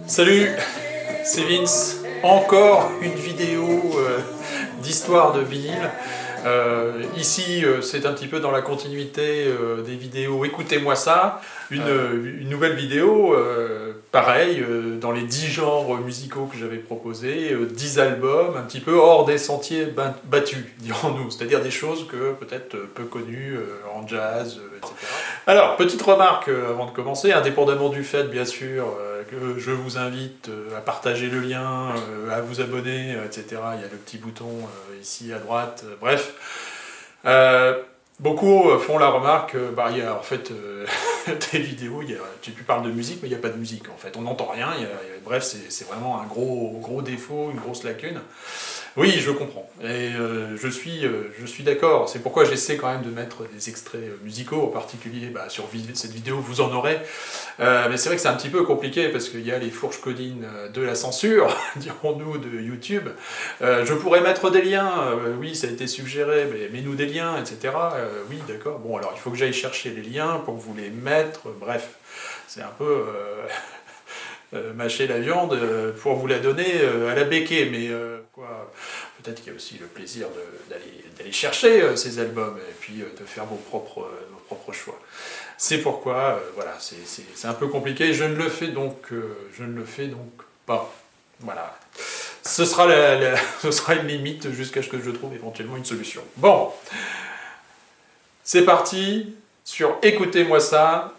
Salut, c'est Vince. Encore une vidéo d'histoire de vinyle. Ici, c'est un petit peu dans la continuité des vidéos Écoutez-moi ça, une nouvelle vidéo, pareil, dans les 10 genres musicaux que j'avais proposés, 10 albums, un petit peu hors des sentiers battus, dirons-nous, c'est-à-dire des choses que peut-être peu connues en jazz, etc. Alors, petite remarque avant de commencer, indépendamment du fait, bien sûr, que je vous invite à partager le lien, à vous abonner, etc. Il y a le petit bouton ici à droite, bref. Beaucoup font la remarque, il y a en fait des vidéos, tu parles de musique, mais il n'y a pas de musique en fait, on n'entend rien, bref, c'est vraiment un gros défaut, une grosse lacune. Oui, je comprends, et je suis d'accord, c'est pourquoi j'essaie quand même de mettre des extraits musicaux, en particulier sur cette vidéo vous en aurez, mais c'est vrai que c'est un petit peu compliqué parce qu'il y a les fourches codines de la censure, dirons-nous, de YouTube. Je pourrais mettre des liens, oui ça a été suggéré, mais mets-nous des liens, etc. Oui d'accord, bon alors il faut que j'aille chercher les liens pour vous les mettre, bref, c'est un peu... mâcher la viande pour vous la donner à la béquée, mais peut-être qu'il y a aussi le plaisir d'aller chercher ces albums et puis de faire vos propres choix. C'est pourquoi, voilà, c'est un peu compliqué, je ne le fais donc pas. Voilà. Ce sera une limite jusqu'à ce que je trouve éventuellement une solution. Bon, c'est parti sur Écoutez-moi ça,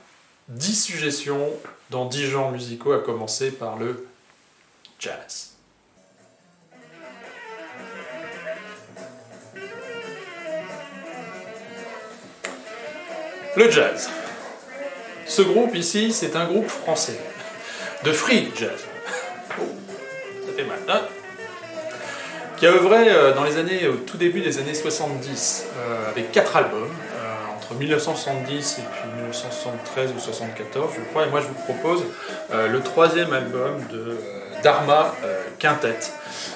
10 suggestions dans 10 genres musicaux, à commencer par le jazz. Le jazz. Ce groupe ici, c'est un groupe français, de free jazz. Oh, ça fait mal, hein, qui a œuvré au tout début des années 70, avec 4 albums, entre 1970 et puis 1973 ou 74, je crois, et moi je vous propose le 3e album de Dharma Quintet.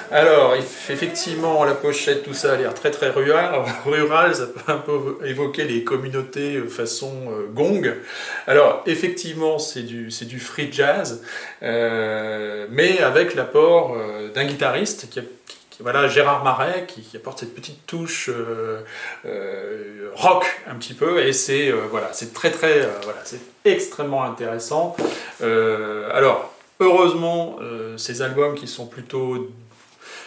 Alors, effectivement, la pochette, tout ça a l'air très rural, ça peut un peu évoquer les communautés façon gong. Alors, effectivement, c'est du free jazz, mais avec l'apport d'un guitariste voilà, Gérard Marais qui apporte cette petite touche rock un petit peu, et c'est c'est extrêmement intéressant. Alors, heureusement, ces albums qui sont plutôt,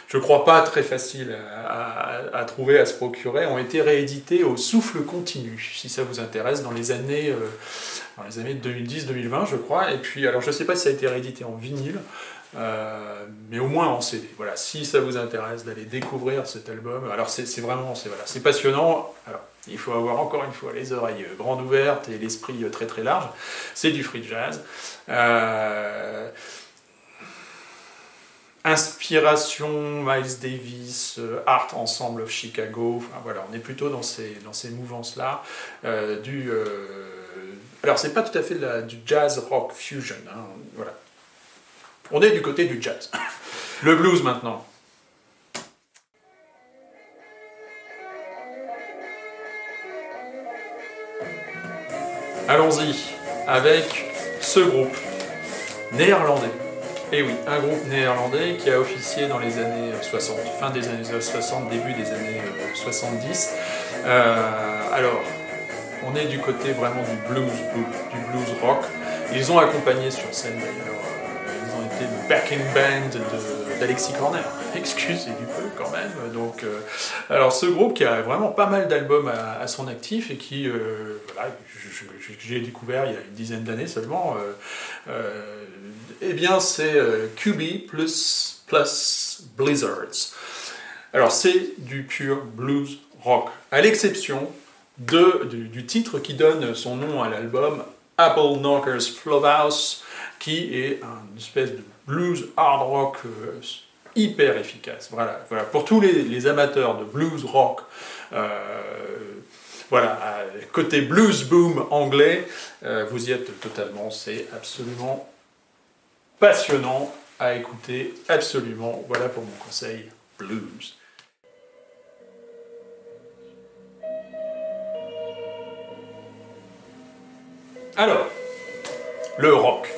je crois pas très faciles à trouver, à se procurer, ont été réédités au Souffle Continu, si ça vous intéresse, dans les années 2010-2020, je crois. Et puis, alors je sais pas si ça a été réédité en vinyle, mais au moins en CD. Voilà, si ça vous intéresse d'aller découvrir cet album, alors c'est passionnant. Alors, il faut avoir encore une fois les oreilles grandes ouvertes et l'esprit très large. C'est du free jazz. Inspiration Miles Davis, Art Ensemble of Chicago. Enfin, voilà, on est plutôt dans ces mouvances-là. Alors, c'est pas tout à fait du jazz rock fusion. Hein, voilà. On est du côté du jazz. Le blues maintenant. Allons-y avec ce groupe néerlandais. Et oui, un groupe néerlandais qui a officié dans les années 60, fin des années 60, début des années 70. Alors, on est du côté vraiment du blues rock. Ils ont accompagné sur scène d'ailleurs, ils ont été le backing band d'Alexis Corner, excusez du peu quand même. Donc, alors ce groupe qui a vraiment pas mal d'albums à son actif et qui, j'ai découvert il y a une dizaine d'années seulement, eh bien c'est QB plus Blizzards. Alors c'est du pur blues rock, à l'exception du titre qui donne son nom à l'album, Apple Knockers Flophouse, qui est une espèce de blues hard rock hyper efficace. Voilà. Pour tous les amateurs de blues rock, côté blues boom anglais, vous y êtes totalement, c'est absolument passionnant à écouter, absolument. Voilà pour mon conseil blues. Alors, le rock.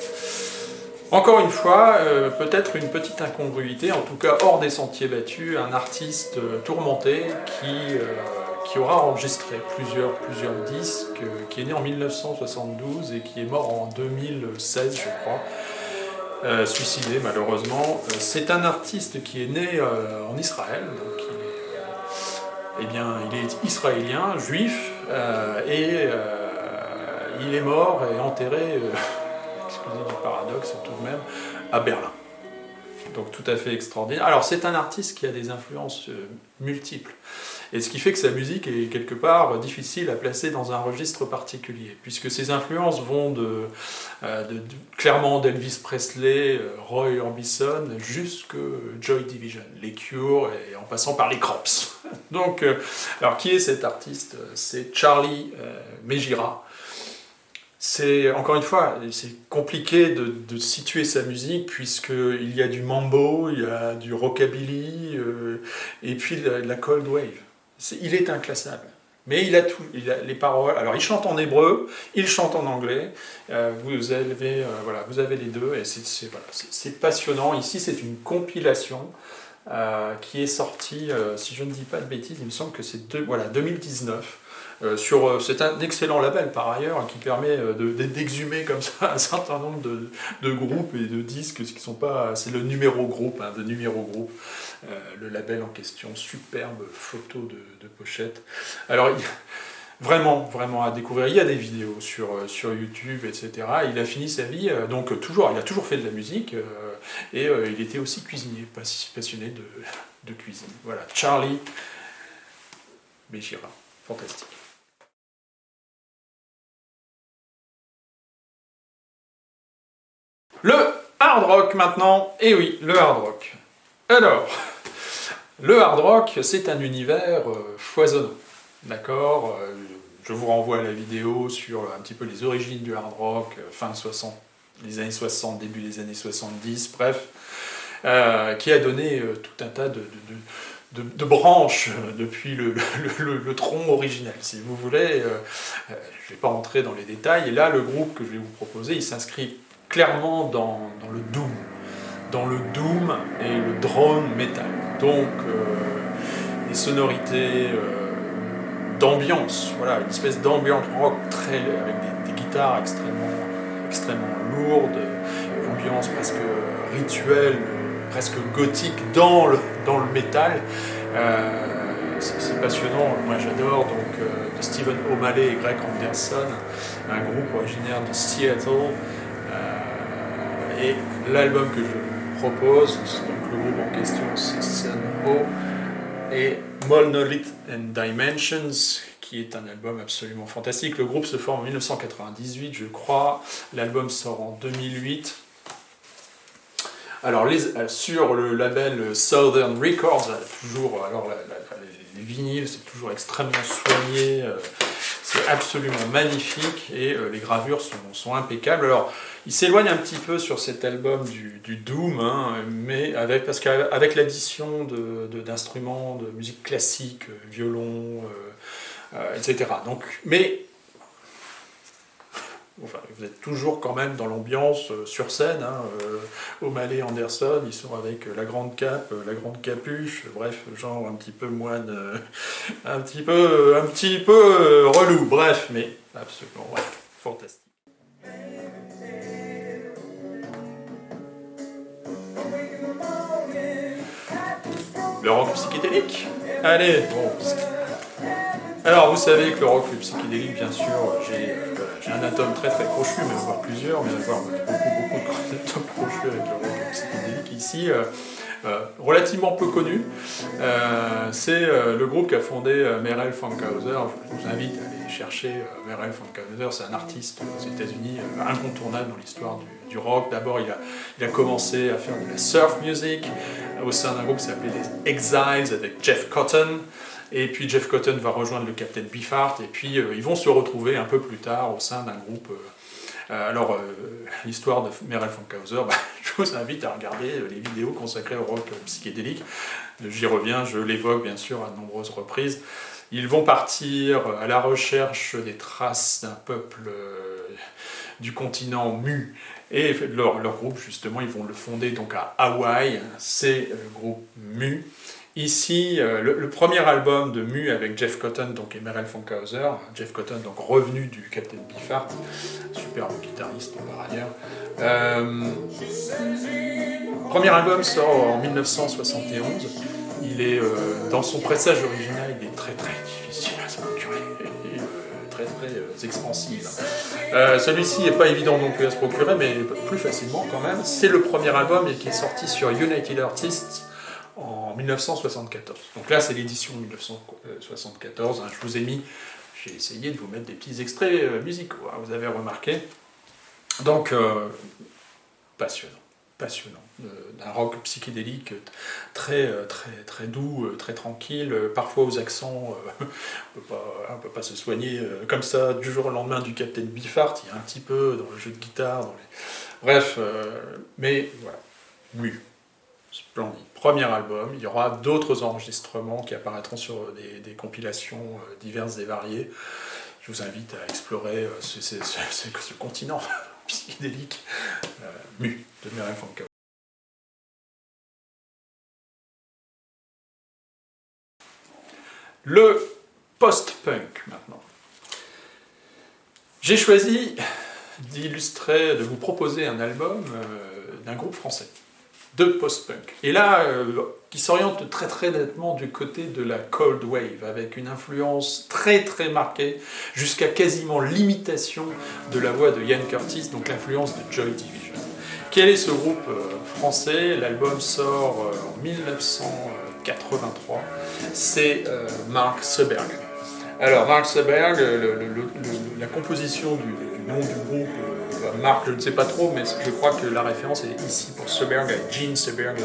Encore une fois, peut-être une petite incongruité, en tout cas hors des sentiers battus, un artiste tourmenté qui aura enregistré plusieurs disques, qui est né en 1972 et qui est mort en 2016, je crois, suicidé malheureusement. C'est un artiste qui est né en Israël, donc il est israélien, juif, et il est mort et enterré, excusez du paradoxe tout de même, à Berlin. Donc tout à fait extraordinaire. Alors c'est un artiste qui a des influences multiples. Et ce qui fait que sa musique est quelque part difficile à placer dans un registre particulier, puisque ses influences vont clairement d'Elvis Presley, Roy Orbison, jusque Joy Division, les Cure, et en passant par les Crops. Donc, alors qui est cet artiste? C'est Charlie Megira. C'est, encore une fois, c'est compliqué de situer sa musique, puisqu'il y a du mambo, il y a du rockabilly, et puis de la cold wave. Il est inclassable. Mais il a tout, il a les paroles. Alors il chante en hébreu, il chante en anglais. Vous avez les deux et c'est passionnant. Ici c'est une compilation qui est sortie, si je ne dis pas de bêtises, il me semble que c'est 2019. C'est un excellent label par ailleurs qui permet d'exhumer comme ça un certain nombre de groupes et de disques qui sont pas. C'est le numéro groupe, de numéro groupe. Le label en question, superbe photo de pochette. Alors, vraiment à découvrir. Il y a des vidéos sur YouTube, etc. Il a fini sa vie, il a toujours fait de la musique, et il était aussi cuisinier, passionné de cuisine. Voilà, Charlie Megira, fantastique. Le hard rock maintenant, et oui, le hard rock. Alors, le hard rock, c'est un univers foisonnant, d'accord. Je vous renvoie à la vidéo sur un petit peu les origines du hard rock, fin 60, les années 60, début des années 70, bref, qui a donné tout un tas de branches depuis le tronc originel, si vous voulez. Je ne vais pas rentrer dans les détails, et là, le groupe que je vais vous proposer, il s'inscrit clairement dans le doom. Dans le doom et le drone metal. Donc, des sonorités d'ambiance, voilà, une espèce d'ambiance rock avec des guitares extrêmement lourdes, une ambiance presque rituelle, presque gothique dans le métal. C'est passionnant, moi j'adore, donc de Stephen O'Malley et Greg Anderson, un groupe originaire de Seattle. Et l'album que je vous propose, donc le groupe en question, c'est Sun O et Monolith and Dimensions, qui est un album absolument fantastique. Le groupe se forme en 1998, je crois. L'album sort en 2008. Alors, sur le label Southern Records, toujours, les vinyles, c'est toujours extrêmement soigné. C'est absolument magnifique et les gravures sont impeccables. Alors, il s'éloigne un petit peu sur cet album du Doom, mais parce qu'avec l'addition d'instruments de musique classique, violon, etc. Donc, mais enfin, vous êtes toujours quand même dans l'ambiance sur scène. O'Malley, Anderson, ils sont avec la grande cape, la grande capuche, bref, genre un petit peu moine, un petit peu relou, bref, mais absolument, ouais, fantastique. Le rock psychédélique. Allez, bon. Alors, vous savez que le rock psychédélique, bien sûr, j'ai un atome très crochu, mais voire plusieurs, mais voire beaucoup d'atomes crochus avec le rock psychédélique ici. Relativement peu connu. C'est le groupe qu'a fondé Merel Fankhauser. Je vous invite à aller chercher Merel Fankhauser. C'est un artiste aux États-Unis incontournable dans l'histoire du rock. D'abord, il a commencé à faire de la surf music au sein d'un groupe qui s'appelait les Exiles avec Jeff Cotton. Et puis Jeff Cotton va rejoindre le Captain Beefheart. Et puis ils vont se retrouver un peu plus tard au sein d'un groupe. L'histoire de Merel Fankhauser, je vous invite à regarder les vidéos consacrées au rock psychédélique. J'y reviens, je l'évoque bien sûr à de nombreuses reprises. Ils vont partir à la recherche des traces d'un peuple du continent Mu. Et leur groupe, justement, ils vont le fonder donc à Hawaï, c'est le groupe Mu. Ici, le premier album de Mu avec Jeff Cotton donc, et Merel Funkhauser, Jeff Cotton donc revenu du Captain Beefheart, superbe guitariste par ailleurs. Premier album sort en 1971, il est dans son pressage original, il est très très difficile à se procurer, et, très très expensive. Celui-ci n'est pas évident non plus à se procurer, mais plus facilement quand même. C'est le premier album qui est sorti sur United Artists en 1974. Donc là, c'est l'édition 1974. Hein, je vous ai mis, j'ai essayé de vous mettre des petits extraits musicaux, hein, vous avez remarqué. Donc, passionnant. D'un rock psychédélique très doux, très tranquille, parfois aux accents, on ne peut pas se soigner comme ça du jour au lendemain du Captain Beefheart, il y a un petit peu dans le jeu de guitare, bref, mais voilà, Mu, splendide. Premier album, il y aura d'autres enregistrements qui apparaîtront sur des compilations diverses et variées. Je vous invite à explorer ce continent psychédélique, Mu, de Merel Funkhauser. Le post-punk, maintenant. J'ai choisi de vous proposer un album d'un groupe français, de post-punk. Et là, qui s'oriente très très nettement du côté de la Cold Wave, avec une influence très très marquée, jusqu'à quasiment l'imitation de la voix de Ian Curtis, donc l'influence de Joy Division. Quel est ce groupe français? L'album sort en 1983, c'est Mark Sjöberg. Alors Mark Sjöberg, la composition du nom du groupe, Mark je ne sais pas trop, mais je crois que la référence est ici pour Sjöberg, à Jean Sjöberg,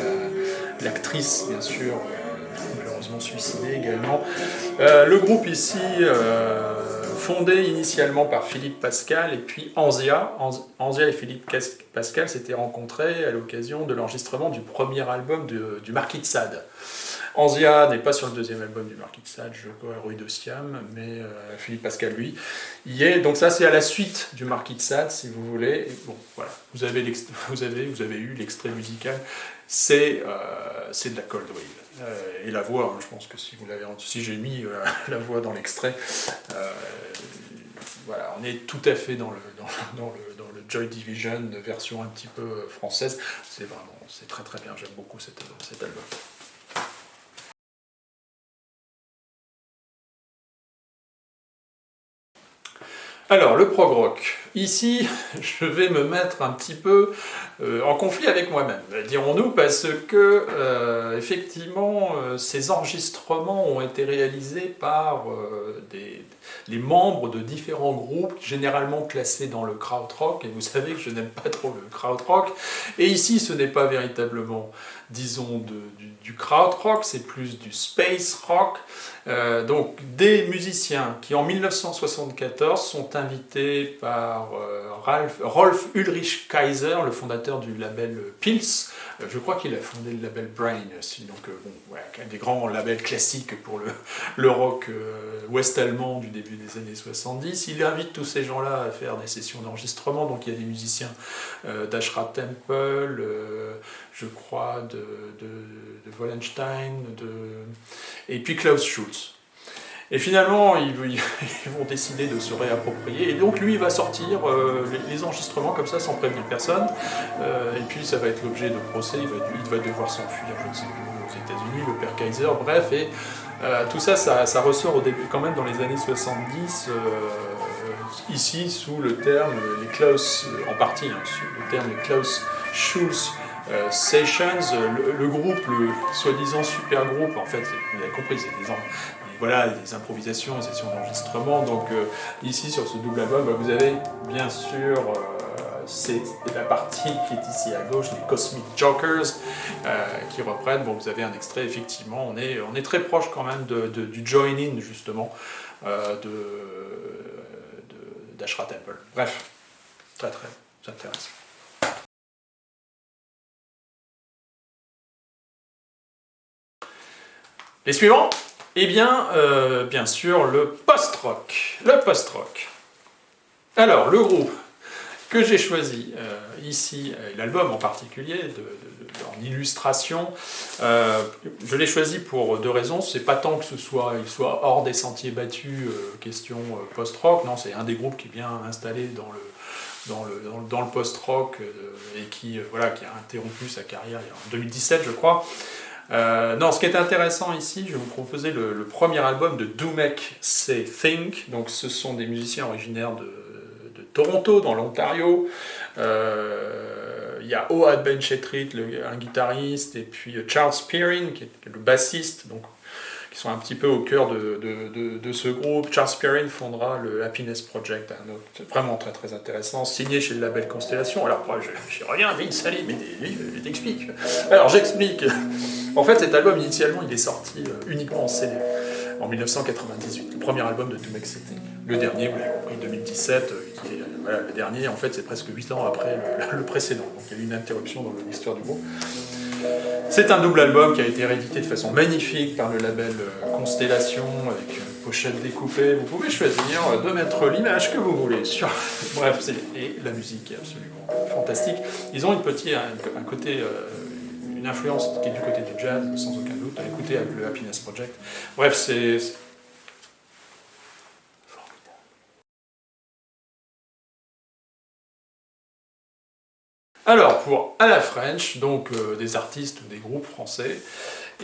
l'actrice bien sûr, malheureusement suicidée également. Le groupe ici, fondé initialement par Philippe Pascal et puis Anzia. Anzia et Philippe Pascal s'étaient rencontrés à l'occasion de l'enregistrement du premier album du Marquis de Sade. Anzia n'est pas sur le deuxième album du Marquis de Sade, je crois, Rue de Siam, mais Philippe Pascal, lui, y est. Donc ça, c'est à la suite du Marquis de Sade, si vous voulez. Et bon, voilà, vous avez eu l'extrait musical, c'est de la Cold Wave. Et la voix, hein, je pense que si j'ai mis la voix dans l'extrait, voilà, on est tout à fait dans le Joy Division, version un petit peu française. C'est très très bien, j'aime beaucoup cet album. Alors, le prog rock. Ici, je vais me mettre un petit peu en conflit avec moi-même, dirons-nous, parce que, effectivement, ces enregistrements ont été réalisés par les membres de différents groupes, généralement classés dans le krautrock, et vous savez que je n'aime pas trop le krautrock, et ici, ce n'est pas véritablement, disons, du krautrock, c'est plus du space rock, donc des musiciens qui en 1974 sont invités par Rolf Ulrich Kaiser, le fondateur du label Pils. Je crois qu'il a fondé le label Brain aussi, donc un des grands labels classiques pour le rock ouest-allemand du début des années 70. Il invite tous ces gens-là à faire des sessions d'enregistrement, donc il y a des musiciens d'Ashra Temple, je crois de Wallenstein, et puis Klaus Schulze. Et finalement, ils vont décider de se réapproprier. Et donc, lui, il va sortir les enregistrements comme ça, sans prévenir personne. Et puis, ça va être l'objet de procès. Il va devoir s'enfuir, je ne sais plus, aux États-Unis, le père Kaiser. Bref, et tout ça, ça ressort au début, quand même, dans les années 70, ici, sous le terme, les Klaus, en partie, hein, sous le terme les Klaus Schulze Sessions, le groupe, le soi-disant super groupe, en fait, vous avez compris, c'est des improvisations, des sessions d'enregistrement. Donc ici sur ce double album, vous avez bien sûr c'est la partie qui est ici à gauche, les Cosmic Jokers qui reprennent. Bon, vous avez un extrait, effectivement, on est très proche quand même du join-in justement d'Ashra Temple. Bref, très très intéressant. Les suivants? Eh bien, bien sûr, le post-rock. Le post-rock. Alors, le groupe que j'ai choisi ici, l'album en particulier, en illustration, je l'ai choisi pour deux raisons. C'est pas tant que il soit hors des sentiers battus, question post-rock, non, c'est un des groupes qui est bien installé dans le post-rock et qui a interrompu sa carrière en 2017, je crois. Non, ce qui est intéressant ici, je vais vous proposer le premier album de Do Make Say Think. Donc, ce sont des musiciens originaires de Toronto, dans l'Ontario. Il y a Ohad Ben Chetrit, un guitariste, et puis Charles Spearin, qui est le bassiste, donc, qui sont un petit peu au cœur de ce groupe. Charles Spearin fondera le Happiness Project, un autre vraiment très très intéressant, signé chez le label Constellation. Alors, j'y reviens, Vince, allez, mais je t'explique. Alors, j'explique. En fait, cet album, initialement, il est sorti uniquement en CD, en 1998. Le premier album de Do Make Say Think. Le dernier, vous l'avez compris, 2017, qui est le dernier, en fait, c'est presque 8 ans après le précédent. Donc, il y a eu une interruption dans l'histoire du groupe. C'est un double album qui a été réédité de façon magnifique par le label Constellation, avec une pochette découpée. Vous pouvez choisir de mettre l'image que vous voulez sur. Bref, et la musique est absolument fantastique. Ils ont un côté, une influence qui est du côté du jazz, sans aucun doute, à écouter avec le Happiness Project. Bref, c'est alors, pour À la French, donc des artistes ou des groupes français,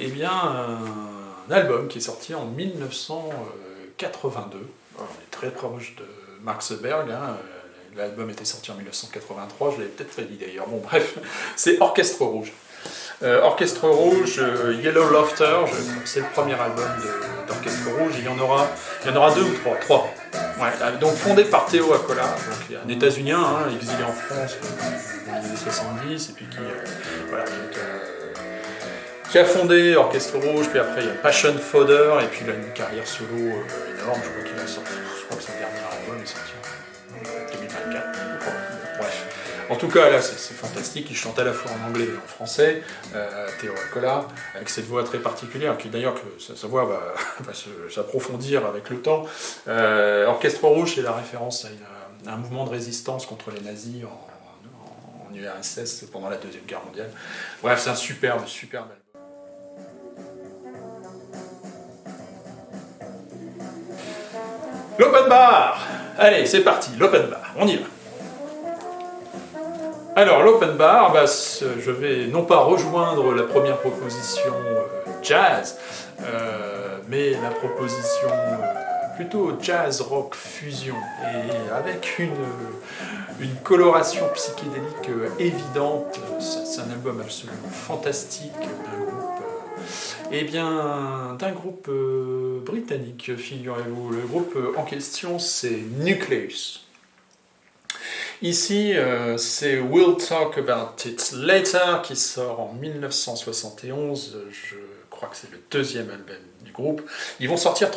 eh bien, un album qui est sorti en 1982. On est très proche de Mark Zuckerberg, hein. L'album était sorti en 1983, je l'avais peut-être fait dit d'ailleurs. Bon, bref, c'est Orchestre Rouge. Orchestre Rouge, Yellow Laughter, c'est le premier album d'Orchestre Rouge. Il y en aura deux ou trois. Ouais, donc fondé par Théo Accola, donc un États-Unien, hein, exilé en France dans les années 70, et puis qui a fondé Orchestre Rouge, puis après il y a Passion Fodder, et puis il a une carrière solo énorme. Je crois que son dernier album est sorti en 2024. Bref. En tout cas, là, c'est fantastique. Il chante à la fois en anglais et en français, Théo Accola, avec cette voix très particulière, qui d'ailleurs, sa voix va s'approfondir avec le temps. Orchestre Rouge, c'est la référence à un mouvement de résistance contre les nazis en URSS pendant la Deuxième Guerre mondiale. Bref, c'est un superbe album. L'open bar! Allez, c'est parti, l'open bar, on y va. Alors, l'open bar, je vais non pas rejoindre la première proposition jazz, mais la proposition plutôt jazz rock fusion, et avec une coloration psychédélique évidente. C'est un album absolument fantastique d'un groupe britannique, figurez-vous. Le groupe en question, c'est Nucleus. Ici, c'est We'll Talk About It Later qui sort en 1971. Je crois que c'est le deuxième album du groupe. Ils vont sortir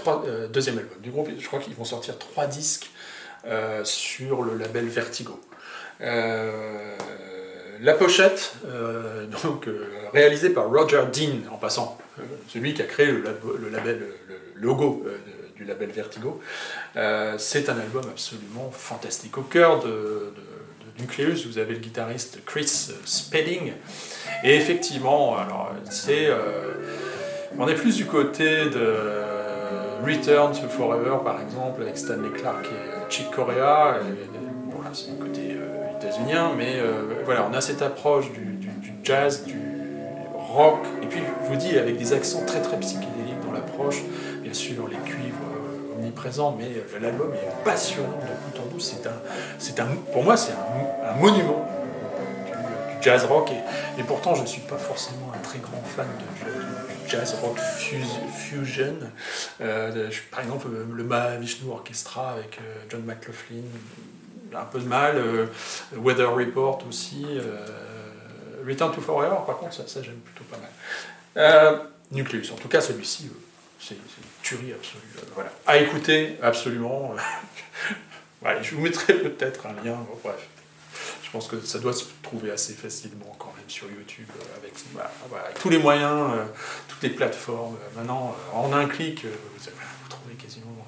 deuxième album du groupe. Je crois qu'ils vont sortir 3 disques sur le label Vertigo. La pochette, réalisée par Roger Dean, en passant, celui qui a créé le logo du label Vertigo. C'est un album absolument fantastique. Au cœur de Nucleus, vous avez le guitariste Chris Spedding. Et effectivement, on est plus du côté de Return to Forever, par exemple, avec Stanley Clarke et Chick Corea. Voilà, c'est le côté états-unien, mais on a cette approche du jazz, du rock, et puis je vous dis avec des accents très très psychédéliques dans l'approche, bien sûr les cuivres omniprésents, mais l'album est passionnant de bout en bout. Pour moi c'est un monument du jazz rock, et pourtant je ne suis pas forcément un très grand fan du jazz rock fusion. Par exemple le Mahavishnu Orchestra avec John McLaughlin, un peu de mal, Weather Report aussi, Return to Forever, par contre, ça j'aime plutôt pas mal. Nucleus, en tout cas, celui-ci, c'est une tuerie absolue. Voilà. À écouter, absolument. Ouais, je vous mettrai peut-être un lien, bref. Je pense que ça doit se trouver assez facilement quand même sur YouTube, avec tous les moyens, toutes les plateformes. Maintenant, en un clic, vous trouvez quasiment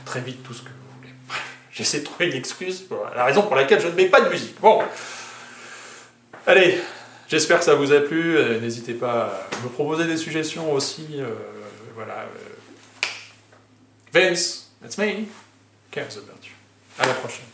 très vite tout ce que vous voulez. Bref, J'essaie de trouver une excuse pour la raison pour laquelle je ne mets pas de musique. Bon. Allez, j'espère que ça vous a plu. N'hésitez pas à me proposer des suggestions aussi. Voilà. Vince, that's me, cares about you. À la prochaine.